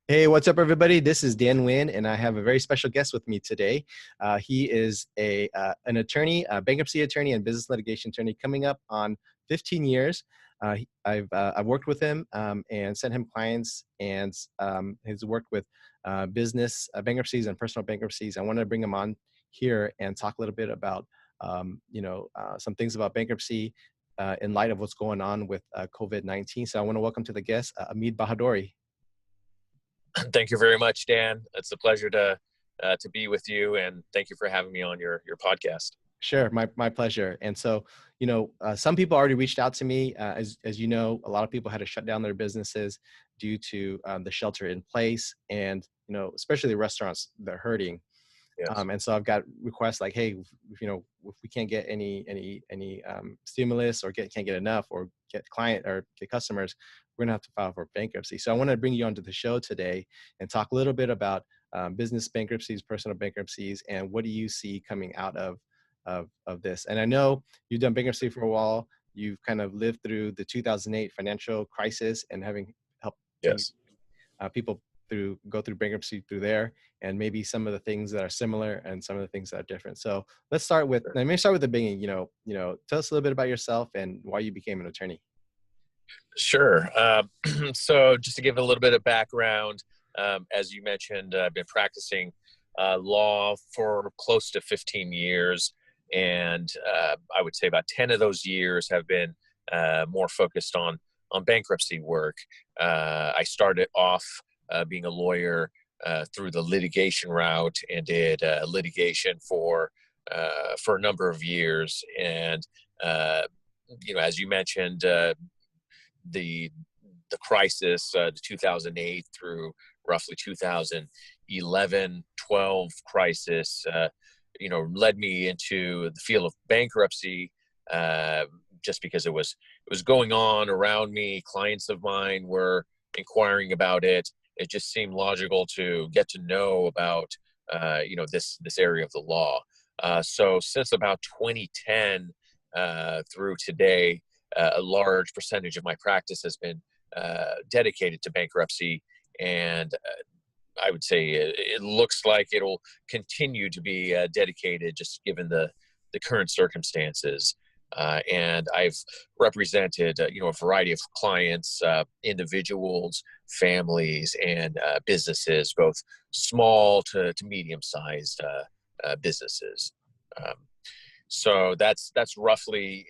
Hey, what's up, everybody? This is Dan Wynn, and I have a very special guest with me today. He is an attorney, a bankruptcy attorney and business litigation attorney coming up on 15 years. I've worked with him and sent him clients, and he's worked with business bankruptcies and personal bankruptcies. I wanted to bring him on here and talk a little bit about some things about bankruptcy in light of what's going on with COVID-19. So I want to welcome to the guest, Amit Bahadori. Thank you very much, Dan. It's a pleasure to be with you, and thank you for having me on your podcast. Sure, my pleasure. And so, some people already reached out to me. As you know, a lot of people had to shut down their businesses due to the shelter in place, and especially the restaurants, they're hurting. Yes. And so I've got requests like, hey, if we can't get any stimulus or can't get enough or get customers, we're gonna have to file for bankruptcy. So I want to bring you onto the show today and talk a little bit about business bankruptcies, personal bankruptcies, and what do you see coming out of this. And I know you've done bankruptcy for a while. You've kind of lived through the 2008 financial crisis and having helped Yes. people go through bankruptcy through there, and maybe some of the things that are similar and some of the things that are different. So let me start with the beginning. Tell us a little bit about yourself and why you became an attorney. Sure. So just to give a little bit of background, as you mentioned, I've been practicing law for close to 15 years. And I would say about 10 of those years have been more focused on bankruptcy work. I started off being a lawyer through the litigation route and did litigation for a number of years. And, as you mentioned, the crisis, the 2008 through roughly 2011-12 crisis, led me into the field of bankruptcy, just because it was going on around me. Clients of mine were inquiring about it. It just seemed logical to get to know about, this area of the law. So since about 2010 through today, a large percentage of my practice has been dedicated to bankruptcy, and I would say it looks like it'll continue to be dedicated, just given the current circumstances. And I've represented, a variety of clients, individuals, families, and businesses, both small to medium-sized businesses. So that's roughly,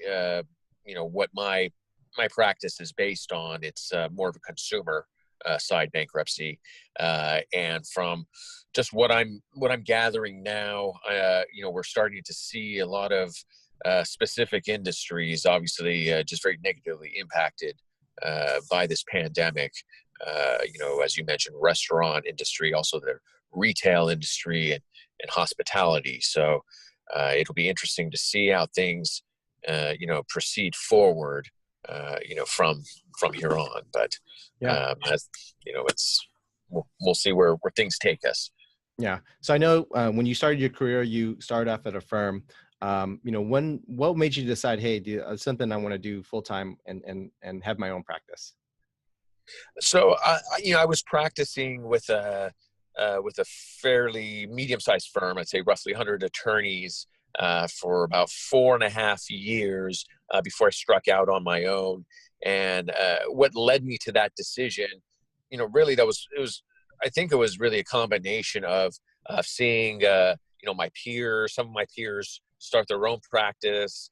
what my practice is based on. It's more of a consumer side bankruptcy, and from just what I'm gathering now, we're starting to see a lot of specific industries, obviously, just very negatively impacted by this pandemic. As you mentioned, restaurant industry, also the retail industry, and hospitality. So it'll be interesting to see how things, proceed forward, from here on. But we'll see where things take us. Yeah. So I know when you started your career, you started off at a firm. What made you decide, hey, something I want to do full time and have my own practice? So I was practicing with a fairly medium-sized firm. I'd say roughly 100 attorneys for about 4.5 years before I struck out on my own. And what led me to that decision, really I think it was really a combination of seeing, my peers, some of my peers start their own practices,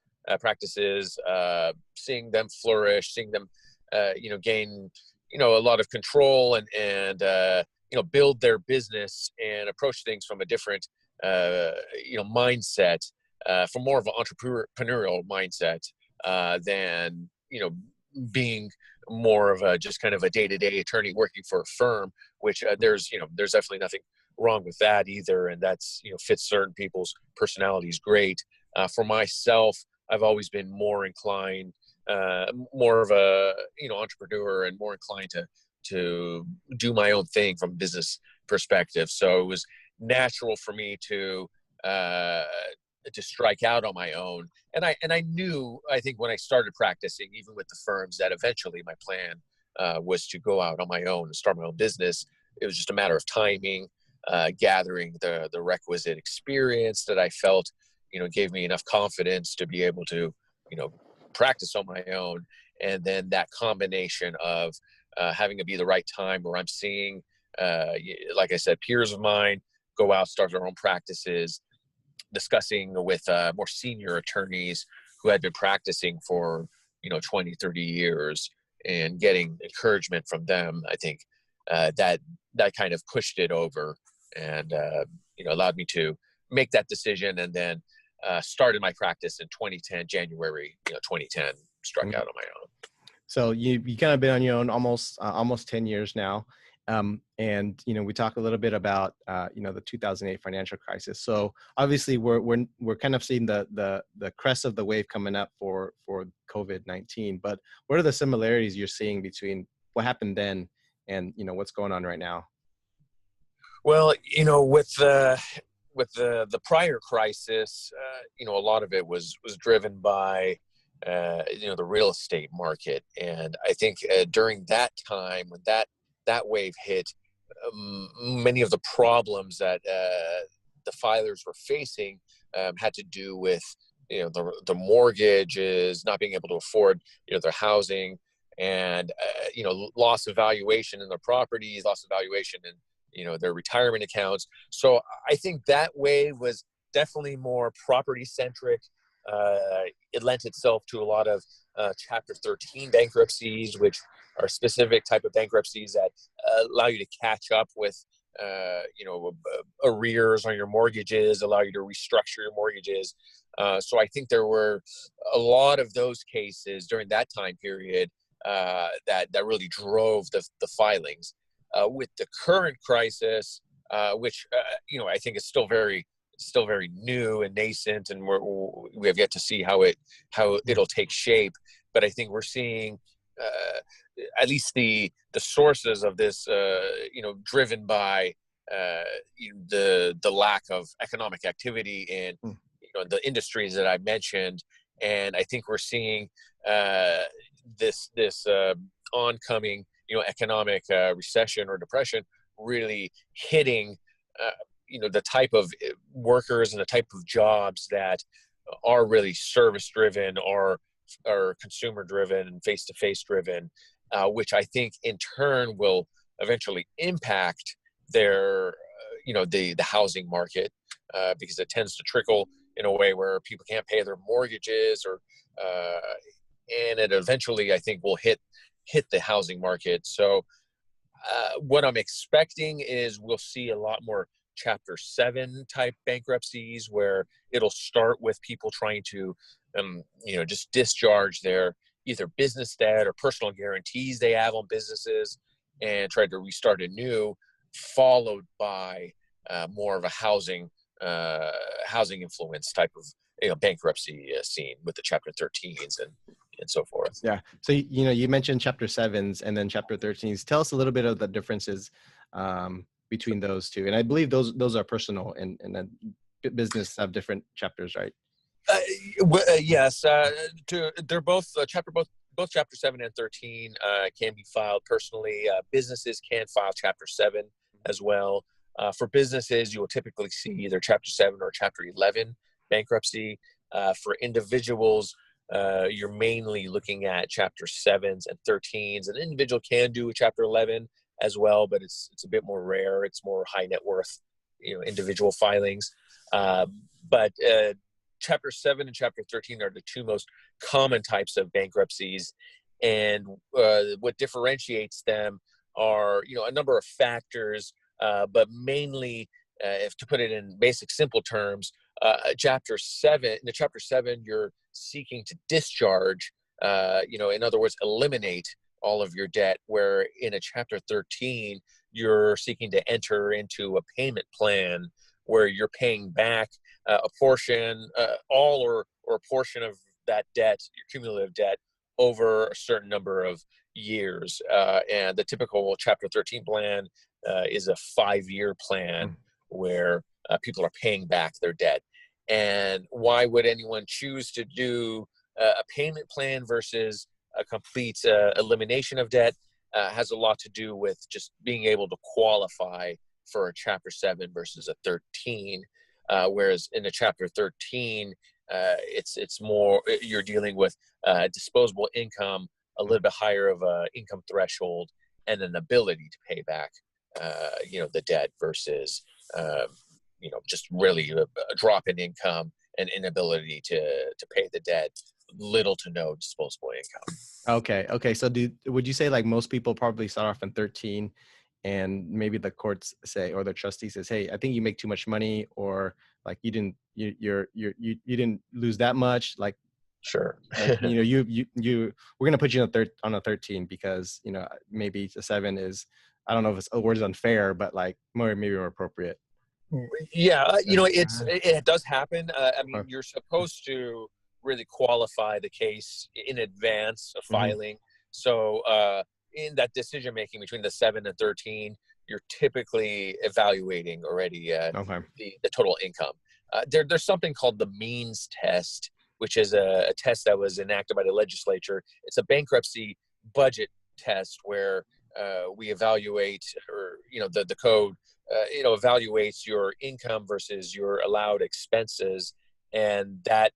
seeing them flourish, seeing them, gain, a lot of control and build their business and approach things from a different, mindset, from more of an entrepreneurial mindset than, being more of a just kind of a day-to-day attorney working for a firm, which there's definitely nothing wrong with that either. And that's, fits certain people's personalities great. For myself, I've always been more inclined, more of a, entrepreneur, and more inclined to do my own thing from a business perspective. So it was natural for me to strike out on my own. And I knew, I think when I started practicing, even with the firms, that eventually my plan was to go out on my own and start my own business. it was just a matter of timing, gathering the requisite experience that I felt, gave me enough confidence to be able to, practice on my own. And then that combination of having to be the right time where I'm seeing, like I said, peers of mine go out, start their own practices, discussing with more senior attorneys who had been practicing for 20, 30 years, and getting encouragement from them. I think that kind of pushed it over, and allowed me to make that decision. And then started my practice in 2010, January 2010, struck out on my own. So you kind of been on your own almost 10 years now. And, we talk a little bit about, the 2008 financial crisis. So obviously we're kind of seeing the crest of the wave coming up for COVID-19, but what are the similarities you're seeing between what happened then and, what's going on right now? Well, with the prior crisis, a lot of it was driven by, the real estate market. And I think during that time, when that wave hit, many of the problems that the filers were facing had to do with, the mortgages, not being able to afford, their housing, and, loss of valuation in their properties, loss of valuation in, their retirement accounts. So I think that wave was definitely more property centric. It lent itself to a lot of Chapter 13 bankruptcies, which are specific type of bankruptcies that allow you to catch up with, arrears on your mortgages, allow you to restructure your mortgages. So I think there were a lot of those cases during that time period that really drove the filings. With the current crisis, which I think is still very new and nascent, and we have yet to see how it'll take shape. But I think we're seeing at least the sources of this, driven by the lack of economic activity in the industries that I mentioned. And I think we're seeing this oncoming economic recession or depression really hitting the type of workers and the type of jobs that are really service driven or consumer driven and face-to-face driven, which I think in turn will eventually impact their the housing market, because it tends to trickle in a way where people can't pay their mortgages, or and it eventually, I think, will hit the housing market. So what I'm expecting is we'll see a lot more Chapter 7 type bankruptcies, where it'll start with people trying to just discharge their either business debt or personal guarantees they have on businesses and try to restart anew, followed by more of a housing influence type of bankruptcy scene with the Chapter 13s and so forth. Yeah. So, you mentioned Chapter 7s and then Chapter 13s. Tell us a little bit of the differences between those two. And I believe those are personal, and then business have different chapters, right? Yes. They're both both Chapter 7 and 13 can be filed personally. Businesses can file Chapter 7 as well. For businesses, you will typically see either Chapter 7 or Chapter 11 bankruptcy. For individuals, you're mainly looking at Chapter 7s and 13s. An individual can do a Chapter 11 as well, but it's a bit more rare. It's more high net worth, individual filings. But Chapter 7 and Chapter 13 are the two most common types of bankruptcies. And what differentiates them are, a number of factors, but mainly, if to put it in basic, simple terms, in Chapter 7, you're seeking to discharge, in other words, eliminate all of your debt, where in a Chapter 13, you're seeking to enter into a payment plan where you're paying back a portion, all or a portion of that debt, your cumulative debt, over a certain number of years. And the typical Chapter 13 plan is a 5-year plan where people are paying back their debt. And why would anyone choose to do a payment plan versus a complete elimination of debt? has a lot to do with just being able to qualify for a Chapter 7 versus a 13. Whereas in a Chapter 13, it's more, you're dealing with disposable income, a little bit higher of a income threshold, and an ability to pay back, the debt versus, just really a drop in income and inability to pay the debt, little to no disposable income. Okay. So would you say like most people probably start off in 13 and maybe the courts say, or the trustee says, hey, I think you make too much money, or like you didn't lose that much. Like, Sure. we're going to put you on a 13 because, maybe a 7 is, I don't know if the word is unfair, but like maybe more appropriate. Yeah, it does happen. Okay. You're supposed to really qualify the case in advance of filing. So in that decision making between the 7 and 13, you're typically evaluating already Okay. the total income. There's something called the means test, which is a test that was enacted by the legislature. It's a bankruptcy budget test where we evaluate, or the code evaluates your income versus your allowed expenses, and that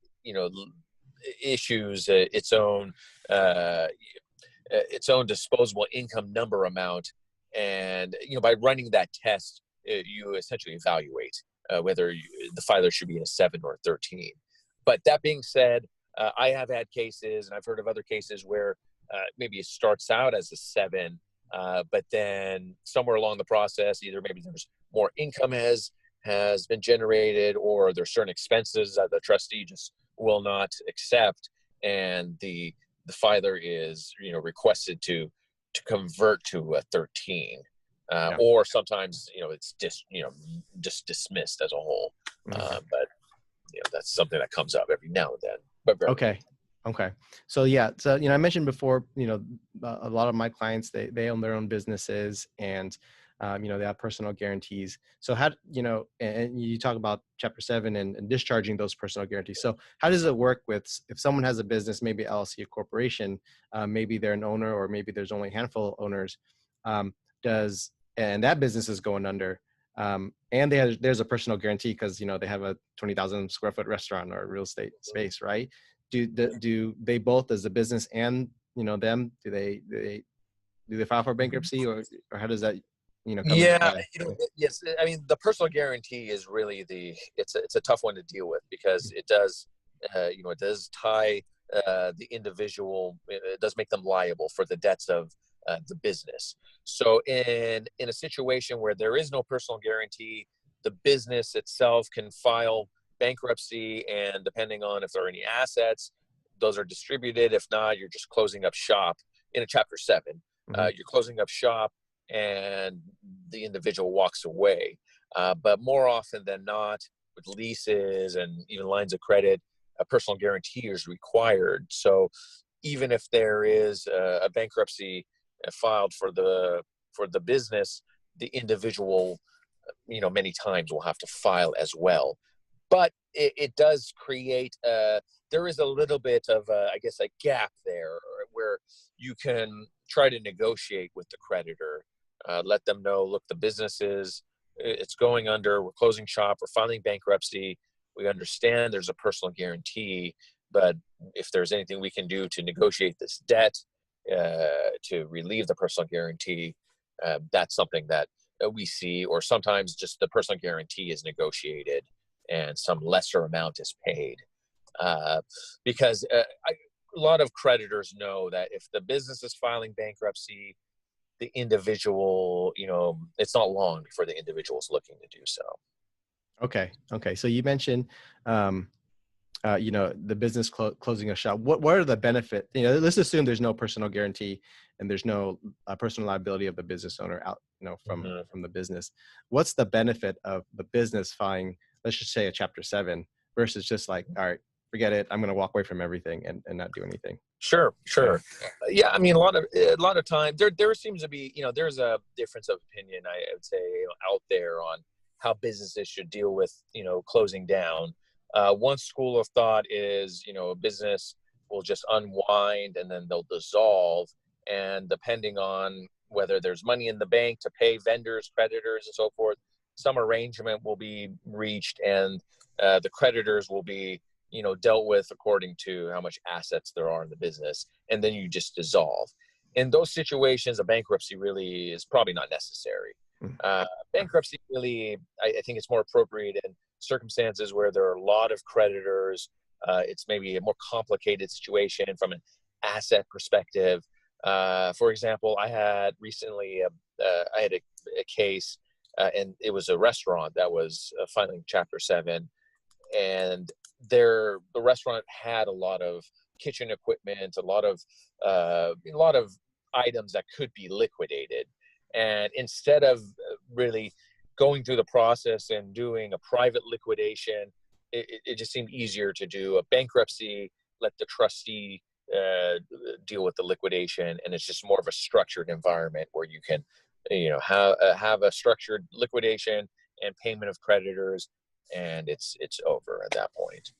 issues its own disposable income number amount. And by running that test, you essentially evaluate whether the filer should be in a 7 or a 13. But that being said, I have had cases, and I've heard of other cases where maybe it starts out as a 7, but then somewhere along the process, either maybe there's more income has been generated, or there's certain expenses that the trustee just will not accept, and the filer is requested to convert to a 13, or sometimes it's just dismissed as a whole. But that's something that comes up every now and then. But Okay. So I mentioned before, a lot of my clients, they own their own businesses, and they have personal guarantees. So and you talk about Chapter 7 and discharging those personal guarantees. So how does it work if someone has a business, maybe LLC, a corporation, maybe they're an owner, or maybe there's only a handful of owners, and that business is going under, and there's a personal guarantee because they have a 20,000 square foot restaurant or real estate space, right? Do they both, as the business and them, do they file for bankruptcy, or how does that come into play? Yes. I mean, the personal guarantee is really it's a tough one to deal with, because it does tie the individual. It does make them liable for the debts of the business. So in a situation where there is no personal guarantee, the business itself can file bankruptcy, and depending on if there are any assets, those are distributed. If not, you're just closing up shop in a Chapter 7. You're closing up shop, and the individual walks away. But more often than not, with leases and even lines of credit, a personal guarantee is required. So even if there is a bankruptcy filed for the business, the individual, many times will have to file as well. But it does create, there is a little bit of, I guess, a gap there where you can try to negotiate with the creditor, let them know, look, the business it's going under, we're closing shop, we're filing bankruptcy. We understand there's a personal guarantee, but if there's anything we can do to negotiate this debt, to relieve the personal guarantee, that's something that we see. Or sometimes just the personal guarantee is negotiated and some lesser amount is paid, because a lot of creditors know that if the business is filing bankruptcy, the individual, it's not long before the individual is looking to do so. Okay. So you mentioned, the business closing a shop. What are the benefits? Let's assume there's no personal guarantee and there's no personal liability of the business owner out, from the business. What's the benefit of the business filing, let's just say a Chapter 7, versus just like, all right, forget it, I'm going to walk away from everything and not do anything? Sure. Yeah, I mean, a lot of time there seems to be, there's a difference of opinion, I would say, out there on how businesses should deal with, closing down. One school of thought is, a business will just unwind and then they'll dissolve, and depending on whether there's money in the bank to pay vendors, creditors, and so forth, some arrangement will be reached, and the creditors will be, dealt with according to how much assets there are in the business, and then you just dissolve. In those situations, a bankruptcy really is probably not necessary. Bankruptcy really, I think it's more appropriate in circumstances where there are a lot of creditors. It's maybe a more complicated situation from an asset perspective. For example, I had recently, I had a case, and it was a restaurant that was filing Chapter 7, and the restaurant had a lot of kitchen equipment, a lot of items that could be liquidated. And instead of really going through the process and doing a private liquidation, it just seemed easier to do a bankruptcy, let the trustee deal with the liquidation, and it's just more of a structured environment where you can, have a structured liquidation and payment of creditors, and it's over at that point.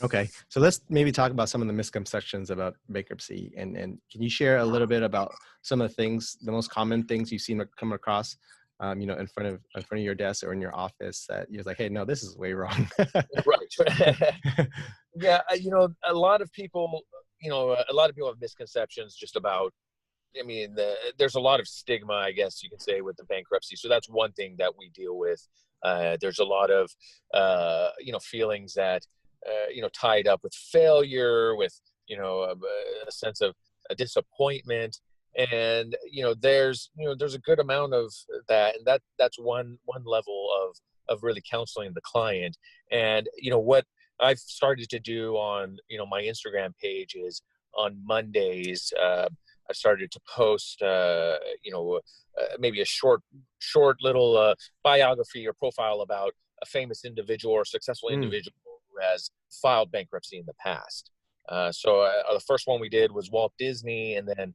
Okay, so let's maybe talk about some of the misconceptions about bankruptcy, and can you share a little bit about some of the things, the most common things you've seen come across, in front of your desk or in your office that you're like, hey, no, this is way wrong. Right. Yeah, a lot of people, have misconceptions just about. I mean, there's a lot of stigma, I guess you can say, with the bankruptcy. So that's one thing that we deal with. There's a lot of, feelings that, tied up with failure, with, a sense of a disappointment. And, there's a good amount of that. And that's one level of really counseling the client. And, what I've started to do on, my Instagram page is on Mondays, I started to post, maybe a short little biography or profile about a famous individual or successful individual who has filed bankruptcy in the past. So the first one we did was Walt Disney, and then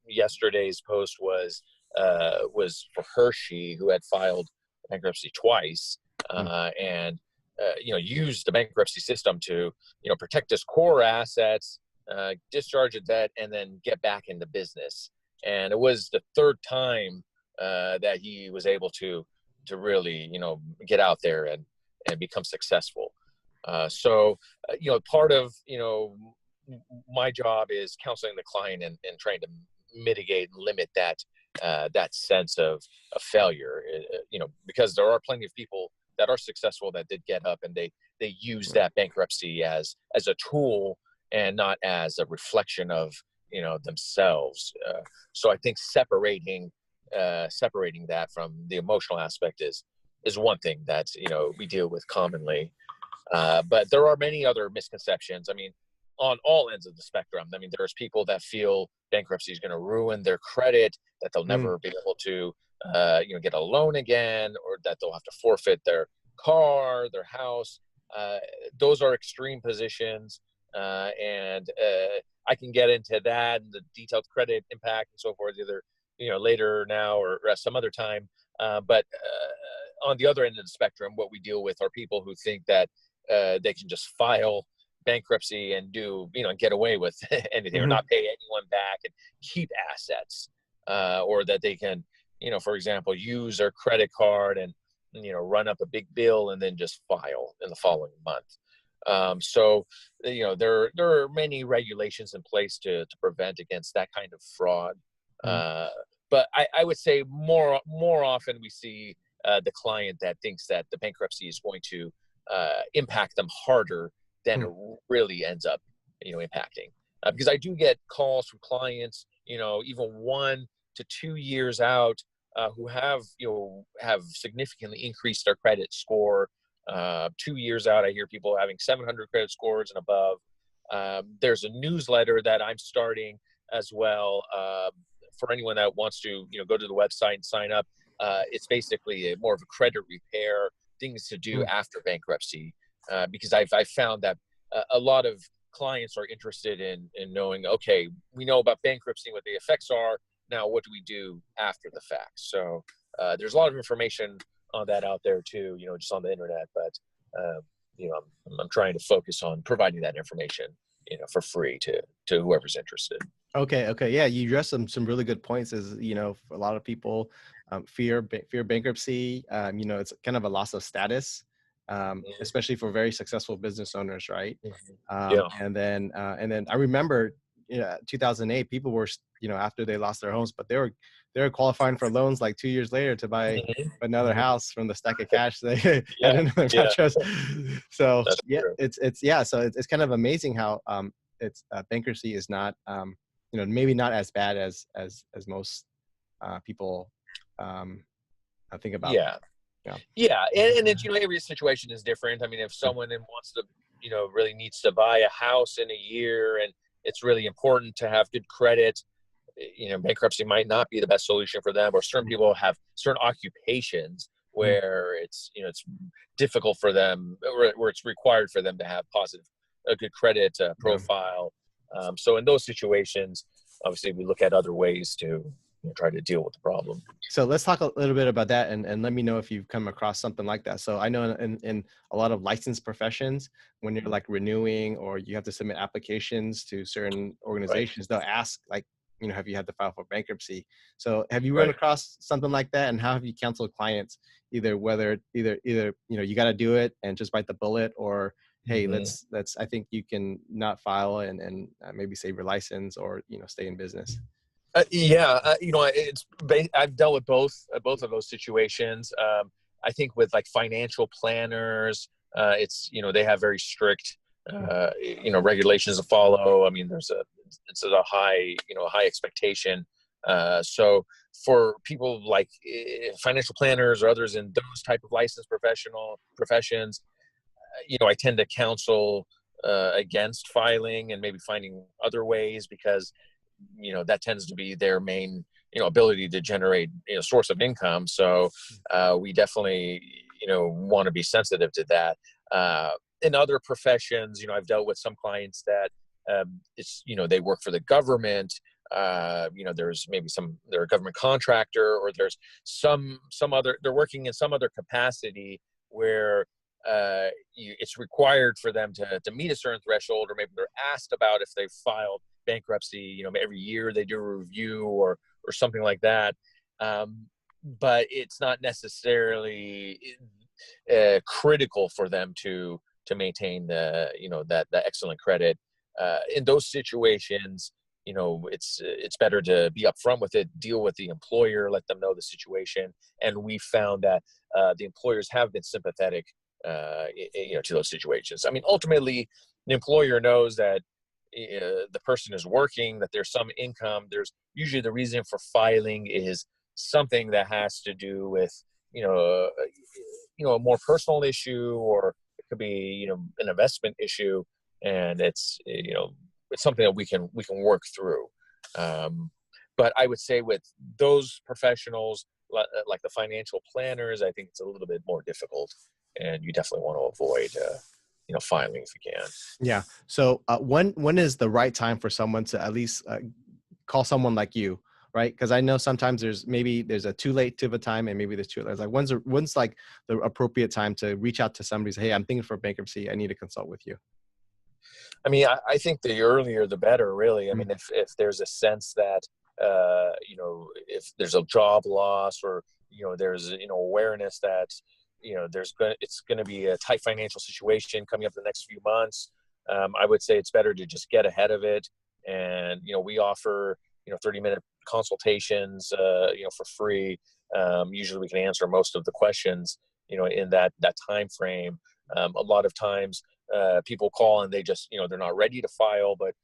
yesterday's post was for Hershey, who had filed bankruptcy twice, and used the bankruptcy system to protect his core assets, discharge a debt, and then get back into business. And it was the third time that he was able to really get out there and become successful. So part of my job is counseling the client and trying to mitigate and limit that sense of failure. Because there are plenty of people that are successful that did get up, and they use that bankruptcy as a tool and not as a reflection of themselves. So I think separating that from the emotional aspect is one thing that we deal with commonly. But there are many other misconceptions. I mean, on all ends of the spectrum. I mean, there's people that feel bankruptcy is going to ruin their credit, that they'll never be able to get a loan again, or that they'll have to forfeit their car, their house. Those are extreme positions. And I can get into that and the detailed credit impact and so forth either later now or some other time. But on the other end of the spectrum, what we deal with are people who think that they can just file bankruptcy and do and get away with anything, or not pay anyone back and keep assets, or that they can for example, use their credit card and run up a big bill and then just file in the following month. So there are many regulations in place to prevent against that kind of fraud. But I would say more often we see the client that thinks that the bankruptcy is going to impact them harder than it really ends up impacting. Because I do get calls from clients even 1 to 2 years out who have significantly increased their credit score. 2 years out, I hear people having 700 credit scores and above. There's a newsletter that I'm starting as well for anyone that wants to go to the website and sign up. It's basically more of a credit repair, things to do after bankruptcy, because I've found that a lot of clients are interested in knowing, okay, we know about bankruptcy, what the effects are. Now, what do we do after the fact? So there's a lot of information on that out there too, just on the internet. But I'm trying to focus on providing that information for free to whoever's interested. Okay. Okay. Yeah, you addressed some really good points. Is a lot of people fear bankruptcy. It's kind of a loss of status, especially for very successful business owners, right? Mhm. Yeah. And then I remember, 2008, people were after they lost their homes, but they were qualifying for loans like 2 years later to buy Mhm. another Mhm. house from the stack of cash they had Yeah. in their Yeah. mattress. So That's yeah, true. it's kind of amazing how it's bankruptcy is not maybe not as bad as most people um, think about. Yeah. Yeah. Yeah, and it's, every situation is different. I mean, if someone wants to, really needs to buy a house in a year, and it's really important to have good credit, bankruptcy might not be the best solution for them. Or certain people have certain occupations Mhm. where it's difficult for them, where it's required for them to have a good credit Yeah. profile. So in those situations, obviously, we look at other ways to try to deal with the problem. So let's talk a little bit about that, and let me know if you've come across something like that. So I know in a lot of licensed professions, when you're like renewing or you have to submit applications to certain Right, organizations, they'll ask like, have you had to file for bankruptcy? So have you run right. across something like that, and how have you counseled clients either you got to do it and just bite the bullet, or hey, Mhm. let's I think you can not file and maybe save your license or stay in business. Yeah, I've dealt with both of those situations. I think with like financial planners, it's they have very strict regulations to follow. I mean, it's a high expectation. So for people like financial planners or others in those type of licensed professions, I tend to counsel against filing and maybe finding other ways, because that tends to be their main ability to generate source of income. So we definitely want to be sensitive to that. In other professions, I've dealt with some clients that it's they work for the government. There's maybe they're a government contractor, or there's some other, they're working in some other capacity where it's required for them to meet a certain threshold, or maybe they're asked about if they've filed bankruptcy. Every year they do a review or something like that. But it's not necessarily critical for them to maintain that excellent credit. In those situations, it's better to be upfront with it, deal with the employer, let them know the situation, and we found that the employers have been sympathetic, to those situations. I mean, ultimately, the employer knows that the person is working, that there's some income. There's usually the reason for filing is something that has to do with a more personal issue, or it could be an investment issue, and it's something that we can work through. But I would say with those professionals, like the financial planners, I think it's a little bit more difficult, and you definitely want to avoid filing if you can. Yeah. So when is the right time for someone to at least call someone like you, right? Because I know sometimes there's a too late to the time, and maybe there's too late. Like when's like the appropriate time to reach out to somebody, say, hey, I'm thinking for bankruptcy, I need to consult with you. I mean, I think the earlier the better, really. I Mhm. mean, if there's a sense that, if there's a job loss, or, there's, awareness that, it's going to be a tight financial situation coming up the next few months, I would say it's better to just get ahead of it. And, we offer, 30-minute consultations, for free. Usually we can answer most of the questions, in that time frame. A lot of times, people call and they just they're not ready to file, but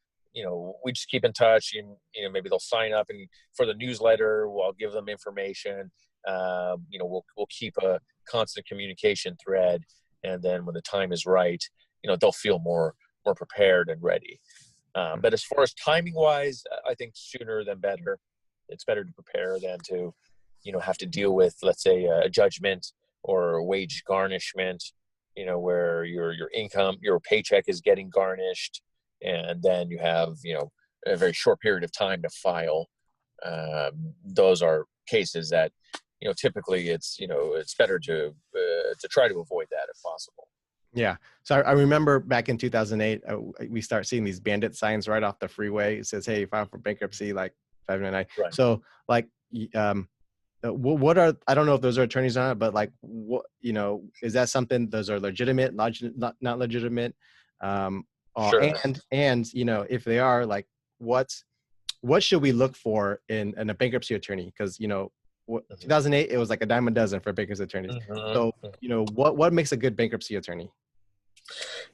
we just keep in touch, and maybe they'll sign up and for the newsletter. I'll give them information. We'll keep a constant communication thread, and then when the time is right, they'll feel more prepared and ready. But as far as timing wise, I think sooner than better. It's better to prepare than to have to deal with, let's say, a judgment or a wage garnishment, where your income, your paycheck is getting garnished, and then you have, a very short period of time to file. Those are cases that, typically it's better to try to avoid that if possible. Yeah. So I remember back in 2008, we start seeing these bandit signs right off the freeway. It says, "Hey, file for bankruptcy," like 599. Right. So like, what are, I don't know if those are attorneys or not, but like, what, is that something, those are legitimate, not legitimate? Um, Sure. and if they are, like, what should we look for in a bankruptcy attorney? Because 2008, it was like a dime a dozen for bankruptcy attorneys. Hmm. So what makes a good bankruptcy attorney?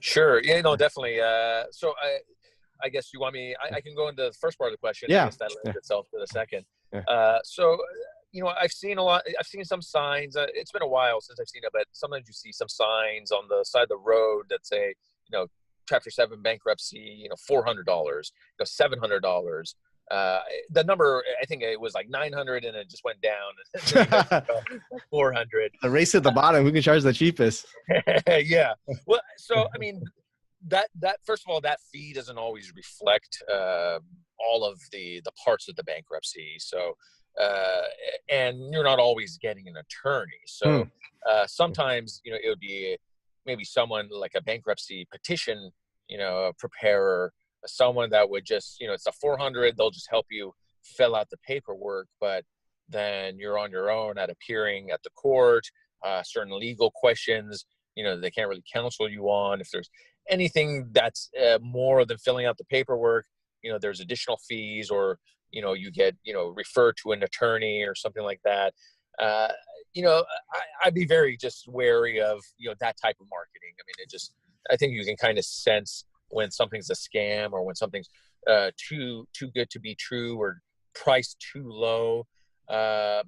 Sure. Yeah, no, definitely. So I guess you want me, I can go into the first part of the question. I Yeah. guess that lends Yeah. itself to the second. Yeah. So, I've seen I've seen some signs. It's been a while since I've seen it, but sometimes you see some signs on the side of the road that say, Chapter 7 bankruptcy, $400, $700. The number, I think it was like 900 and it just went down. Like 400. The race at the bottom, who can charge the cheapest? Yeah. Well, so, I mean, that first of all, that fee doesn't always reflect all of the parts of the bankruptcy. So and you're not always getting an attorney. So sometimes it would be maybe someone like a bankruptcy petition preparer, someone that would just it's a 400, they'll just help you fill out the paperwork, but then you're on your own at appearing at the court. Certain legal questions they can't really counsel you on. If there's anything that's more than filling out the paperwork, there's additional fees, or you get referred to an attorney or something like that. I'd be very just wary of that type of marketing. I mean, I think you can kind of sense when something's a scam, or when something's too good to be true, or priced too low.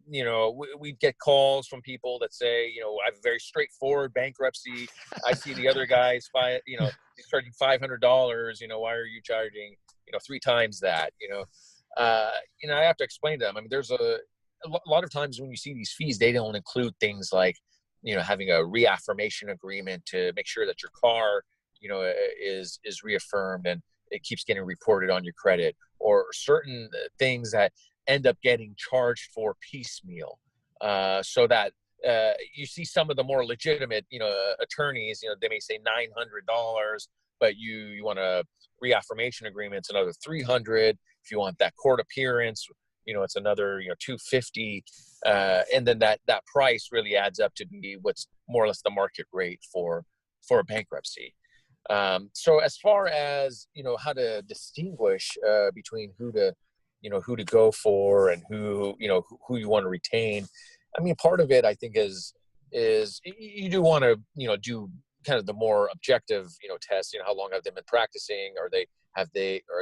We get calls from people that say, I have a very straightforward bankruptcy. I see the other guys he's charging $500. Why are you charging, 3 times that? I have to explain to them. I mean, there's a lot of times when you see these fees, they don't include things like, having a reaffirmation agreement to make sure that your car, is reaffirmed and it keeps getting reported on your credit, or certain things that end up getting charged for piecemeal. So that you see some of the more legitimate, attorneys, they may say $900, but you want a reaffirmation agreement, it's another $300. If you want that court appearance, it's another, $250. And then that price really adds up to be what's more or less the market rate for a bankruptcy. So as far as, how to distinguish between who to go for and who you want to retain. I mean, part of it, I think, is you do want to, do kind of the more objective, tests. How long have they been practicing? Are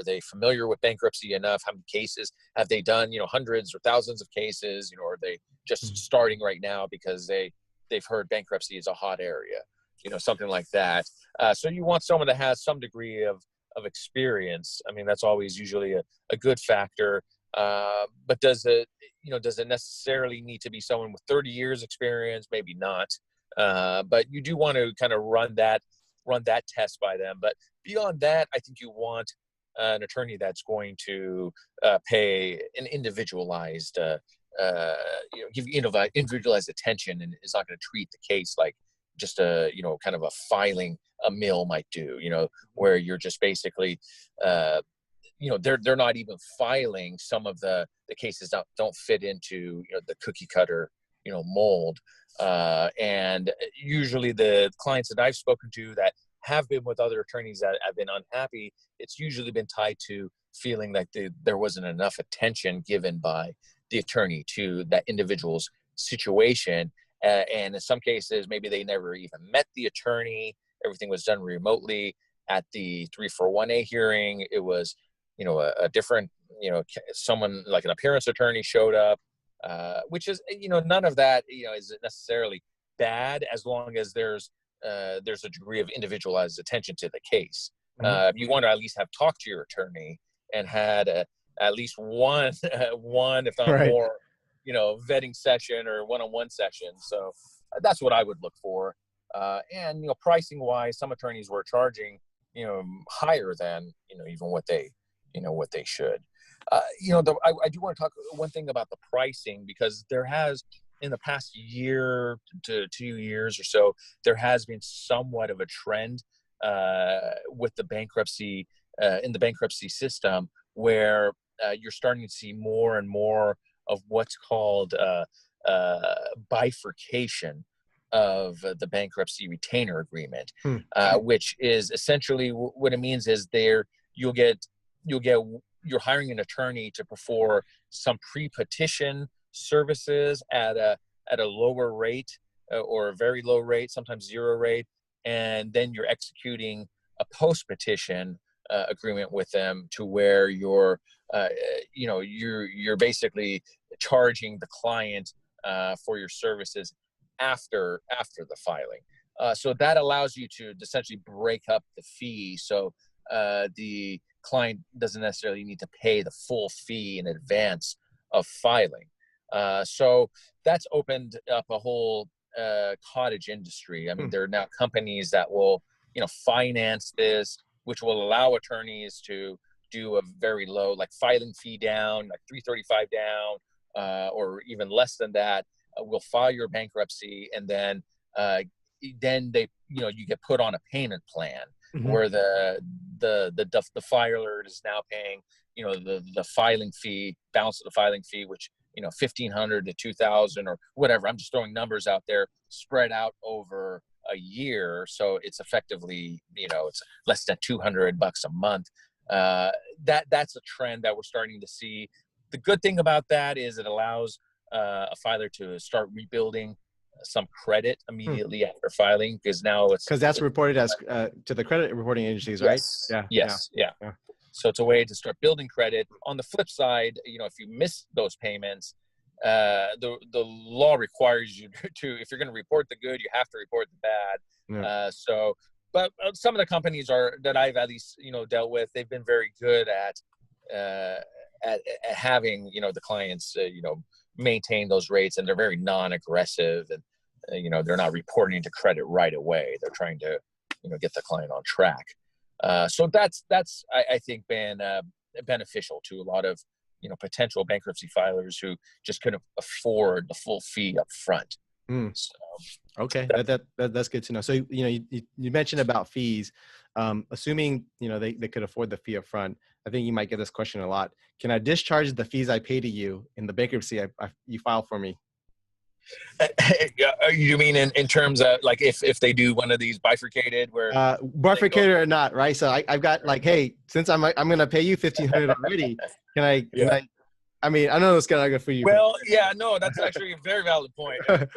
they familiar with bankruptcy enough? How many cases have they done? Hundreds or thousands of cases. Are they just starting right now because they've heard bankruptcy is a hot area? Something like that. So you want someone that has some degree of experience. I mean, that's always usually a good factor. But does it necessarily need to be someone with 30 years experience? Maybe not. But you do want to kind of run that test by them. But beyond that, I think you want an attorney that's going to pay an individualized, give individualized attention, and is not going to treat the case like just kind of a filing a mill might do, where you're just basically, they're not even filing. Some of the cases don't fit into, the cookie cutter, mold. And usually the clients that I've spoken to that have been with other attorneys that have been unhappy, it's usually been tied to feeling like there wasn't enough attention given by the attorney to that individual's situation. And in some cases, maybe they never even met the attorney. Everything was done remotely. At the 341A hearing, it was, a different, someone like an appearance attorney showed up, which is, none of that, is necessarily bad, as long as there's a degree of individualized attention to the case. You want to at least have talked to your attorney and had at least one, if not Right. more, vetting session or one-on-one session. So that's what I would look for. And, pricing wise, some attorneys were charging, higher than, even what they should. I do want to talk one thing about the pricing, because there has, in the past year to 2 years or so, there has been somewhat of a trend with the bankruptcy in the bankruptcy system, where you're starting to see more and more of what's called bifurcation of the bankruptcy retainer agreement, which is essentially what it means is you'll get you're hiring an attorney to perform some pre-petition services at a lower rate, or a very low rate, sometimes zero rate, and then you're executing a post-petition agreement with them, to where you're basically charging the client for your services after the filing. So that allows you to essentially break up the fee, so the client doesn't necessarily need to pay the full fee in advance of filing. So that's opened up a whole cottage industry. I mean, there are now companies that will, finance this, which will allow attorneys to do a very low, like, filing fee down, like $335 down, or even less than that. Will file your bankruptcy, and then they, you get put on a payment plan, where the filer is now paying, the filing fee, balance of the filing fee, which, $1,500 to $2,000 or whatever. I'm just throwing numbers out there, spread out over a year. So it's effectively, it's less than $200 a month. That's a trend that we're starting to see. The good thing about that is it allows a filer to start rebuilding some credit immediately after filing, because now because that's reported as to the credit reporting agencies, right? Yeah. So it's a way to start building credit. On the flip side, if you miss those payments, the law requires you to, if you're going to report the good, you have to report the bad. But some of the companies that I've at least dealt with, they've been very good at having the clients maintain those rates, and they're very non-aggressive, and they're not reporting to credit right away. They're trying to get the client on track. So that's I think been beneficial to a lot of potential bankruptcy filers who just couldn't afford the full fee up front. So, okay, that's good to know. So you mentioned about fees. Assuming they could afford the fee up front, I think you might get this question a lot. Can I discharge the fees I pay to you in the bankruptcy you file for me? You mean in terms of, like, if they do one of these bifurcated, where bifurcated or not, right? So I've got, like, hey, since I'm going to pay you $1,500 already, can I? I mean, I know it's kind of good for you. Well, no, that's actually a very valid point. But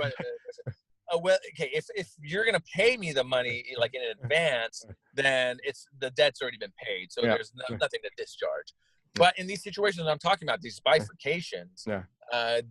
well, okay, if you're going to pay me the money, like, in advance, then the debt's already been paid, so there's nothing to discharge. But in these situations I'm talking about, these bifurcations,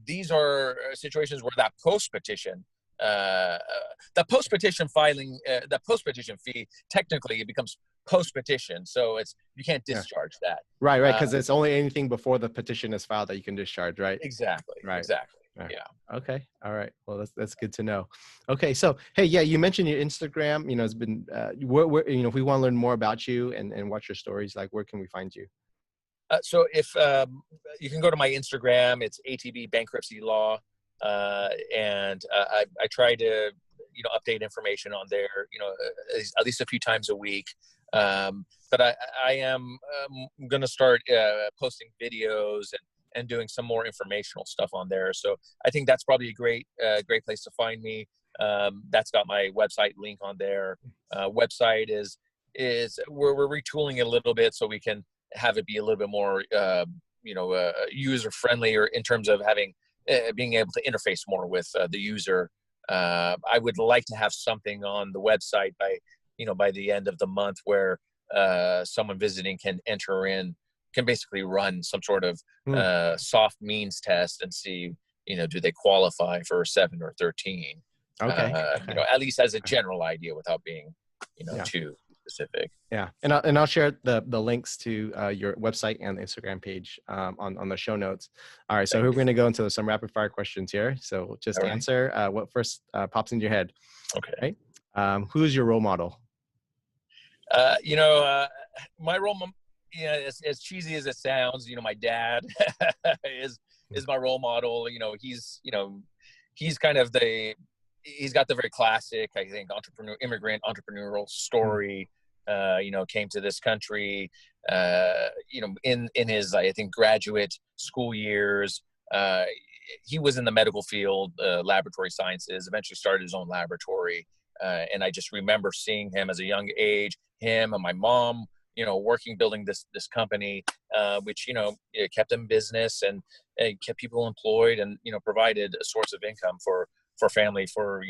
these are situations where that post-petition, the post-petition filing, the post-petition fee, technically it becomes post-petition, so you can't discharge that. Right, because it's only anything before the petition is filed that you can discharge, right? Exactly. Right. Exactly. Right. Yeah. Okay. All right. Well, that's good to know. Okay. So, hey, you mentioned your Instagram. It's been where if we want to learn more about you and watch your stories, like, where can we find you? So if you can go to my Instagram, it's ATB Bankruptcy Law, and I try to update information on there at least a few times a week. But I am going to start posting videos and doing some more informational stuff on there. So I think that's probably a great place to find me. That's got my website link on there. Website is we're retooling it a little bit so we can have it be a little bit more user friendly, or in terms of having being able to interface more with the user. I would like to have something on the website by the end of the month, where someone visiting can basically run some sort of soft means test and see, do they qualify for 7 or 13? Okay. At least as a general idea, without being, too specific. Yeah, and I'll share the links to your website and the Instagram page on the show notes. All right, so we're going to go into some rapid fire questions here. So just answer what first pops into your head. Okay. Right? Who's your role model? My role model, as cheesy as it sounds, my dad is my role model. he's kind of he's got the very classic, I think, immigrant entrepreneurial story. Came to this country, in his, I think, graduate school years. He was in the medical field, laboratory sciences, eventually started his own laboratory. And I just remember seeing him as a young age, him and my mom, working, building this company, which, it kept him business and kept people employed and, provided a source of income for family for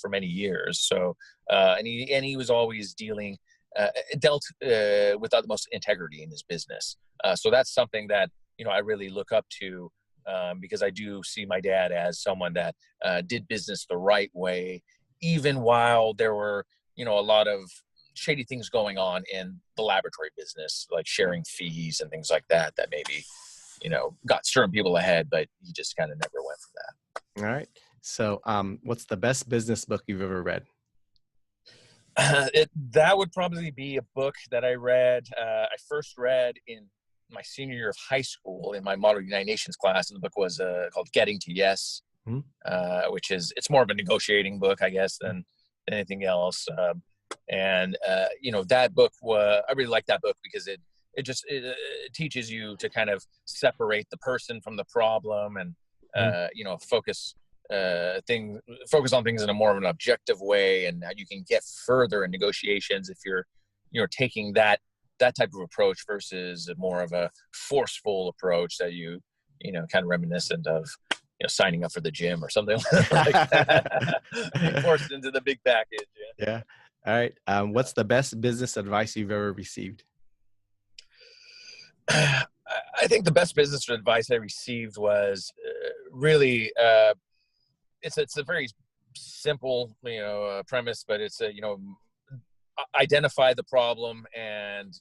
many years. So, and he was always dealt with the utmost integrity in his business. So that's something that, I really look up to, because I do see my dad as someone that did business the right way, even while there were, a lot of shady things going on in the laboratory business, like sharing fees and things like that, that maybe, got certain people ahead, but he just kind of never went for that. All right. So what's the best business book you've ever read? That would probably be a book that I read. I first read in my senior year of high school in my Model United Nations class, and the book was called Getting to Yes, which it's more of a negotiating book, I guess, than anything else. That book I really like that book because it teaches you to kind of separate the person from the problem and focus on things in a more of an objective way, and how you can get further in negotiations if you're taking that type of approach versus more of a forceful approach that kind of reminiscent of signing up for the gym or something like that. Being forced into the big package. Yeah. All right. What's the best business advice you've ever received? I think the best business advice I received was really it's a very simple premise, but it's identify the problem and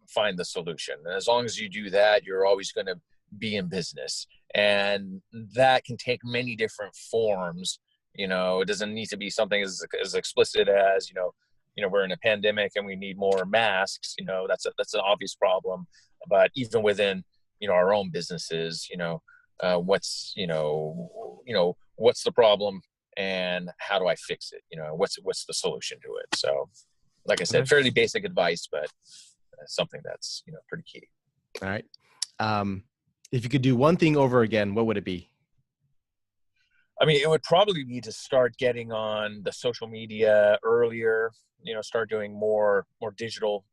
find the solution. And as long as you do that, you're always going to be in business, and that can take many different forms. It doesn't need to be something as explicit as we're in a pandemic and we need more masks. That's an obvious problem. But even within our own businesses, what's the problem and how do I fix it? What's the solution to it? So, like I said, fairly basic advice, but something that's pretty key. All right. If you could do one thing over again, what would it be? I mean, it would probably be to start getting on the social media earlier, start doing more digital,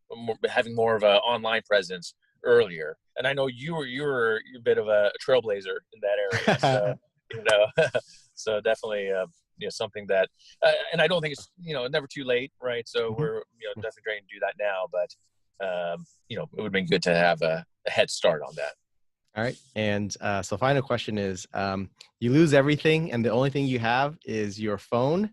having more of an online presence earlier. And I know you're a bit of a trailblazer in that area. So, so definitely, something that, and I don't think it's, never too late, right? So we're, definitely trying to do that now, but, it would have been good to have a head start on that. All right. And so final question is, you lose everything and the only thing you have is your phone,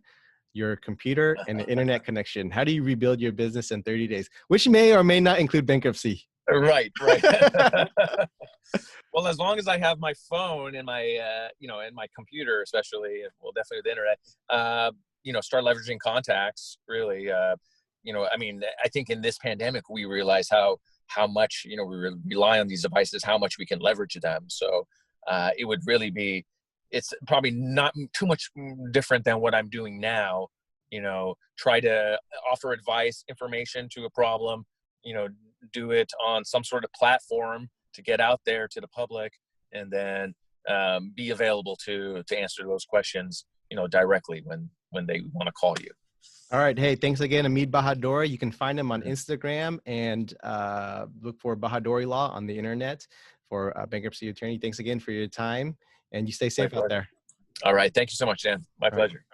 your computer, and the internet connection. How do you rebuild your business in 30 days, which may or may not include bankruptcy? Right. Well, as long as I have my phone and my, and my computer, especially, well, definitely the internet, start leveraging contacts, really. I mean, I think in this pandemic, we realize how much, we rely on these devices, how much we can leverage them. So it would really be, it's probably not too much different than what I'm doing now, try to offer advice, information to a problem, do it on some sort of platform to get out there to the public, and then be available to answer those questions, directly when they want to call you. All right. Hey, thanks again, Amit Bahadori. You can find him on Instagram and look for Bahadori Law on the internet for a bankruptcy attorney. Thanks again for your time, and you stay safe out there. All right. Thank you so much, Dan. My pleasure.